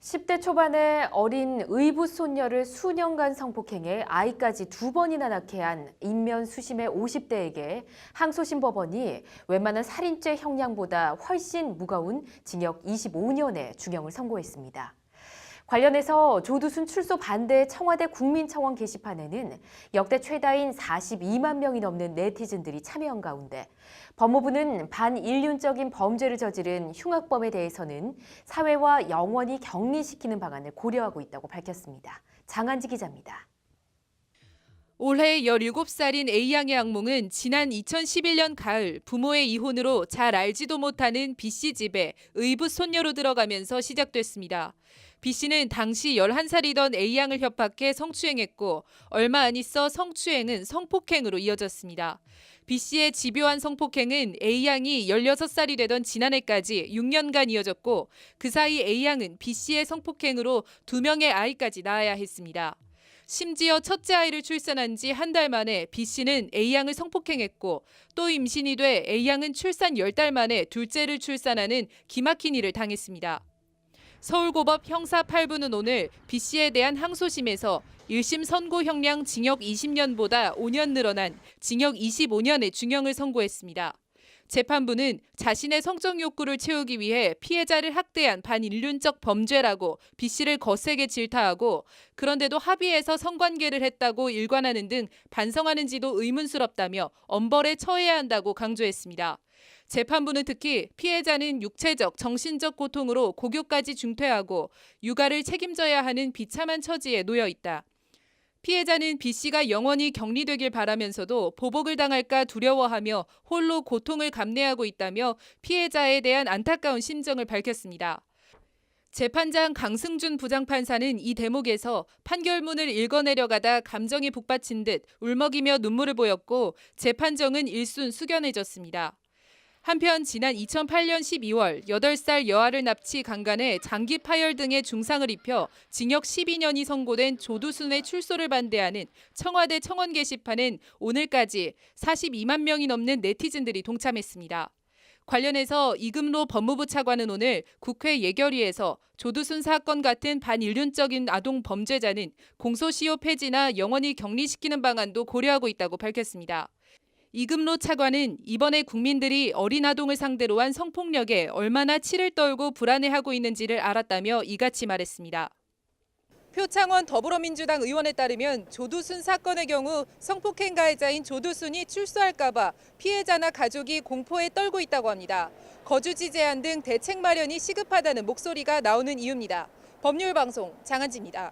10대 초반의 어린 의붓 손녀를 수년간 성폭행해 아이까지 2번이나 낳게 한 인면 수심의 50대에게 항소심 법원이 웬만한 살인죄 형량보다 훨씬 무거운 징역 25년의 중형을 선고했습니다. 관련해서 조두순 출소 반대 청와대 국민청원 게시판에는 역대 최다인 42만 명이 넘는 네티즌들이 참여한 가운데 법무부는 반인륜적인 범죄를 저지른 흉악범에 대해서는 사회와 영원히 격리시키는 방안을 고려하고 있다고 밝혔습니다. 장한지 기자입니다. 올해 17살인 A양의 악몽은 지난 2011년 가을 부모의 이혼으로 잘 알지도 못하는 B씨 집에 의붓 손녀로 들어가면서 시작됐습니다. B씨는 당시 11살이던 A양을 협박해 성추행했고 얼마 안 있어 성추행은 성폭행으로 이어졌습니다. B씨의 집요한 성폭행은 A양이 16살이 되던 지난해까지 6년간 이어졌고 그 사이 A양은 B씨의 성폭행으로 2명의 아이까지 낳아야 했습니다. 심지어 첫째 아이를 출산한 지 한 달 만에 B씨는 A양을 성폭행했고 또 임신이 돼 A양은 출산 10달 만에 둘째를 출산하는 기막힌 일을 당했습니다. 서울고법 형사 8부는 오늘 B씨에 대한 항소심에서 1심 선고 형량 징역 20년보다 5년 늘어난 징역 25년의 중형을 선고했습니다. 재판부는 자신의 성적 욕구를 채우기 위해 피해자를 학대한 반인륜적 범죄라고 B씨를 거세게 질타하고 그런데도 합의해서 성관계를 했다고 일관하는 등 반성하는지도 의문스럽다며 엄벌에 처해야 한다고 강조했습니다. 재판부는 특히 피해자는 육체적, 정신적 고통으로 고교까지 중퇴하고 육아를 책임져야 하는 비참한 처지에 놓여 있다. 피해자는 B씨가 영원히 격리되길 바라면서도 보복을 당할까 두려워하며 홀로 고통을 감내하고 있다며 피해자에 대한 안타까운 심정을 밝혔습니다. 재판장 강승준 부장판사는 이 대목에서 판결문을 읽어내려가다 감정이 북받친 듯 울먹이며 눈물을 보였고 재판정은 일순 숙연해졌습니다. 한편 지난 2008년 12월 8살 여아를 납치 강간해 장기 파열 등의 중상을 입혀 징역 12년이 선고된 조두순의 출소를 반대하는 청와대 청원 게시판엔 오늘까지 42만 명이 넘는 네티즌들이 동참했습니다. 관련해서 이금로 법무부 차관은 오늘 국회 예결위에서 조두순 사건 같은 반인륜적인 아동 범죄자는 공소시효 폐지나 영원히 격리시키는 방안도 고려하고 있다고 밝혔습니다. 이금로 차관은 이번에 국민들이 어린 아동을 상대로 한 성폭력에 얼마나 치를 떨고 불안해하고 있는지를 알았다며 이같이 말했습니다. 표창원 더불어민주당 의원에 따르면 조두순 사건의 경우 성폭행 가해자인 조두순이 출소할까 봐 피해자나 가족이 공포에 떨고 있다고 합니다. 거주지 제한 등 대책 마련이 시급하다는 목소리가 나오는 이유입니다. 법률방송 장한지입니다.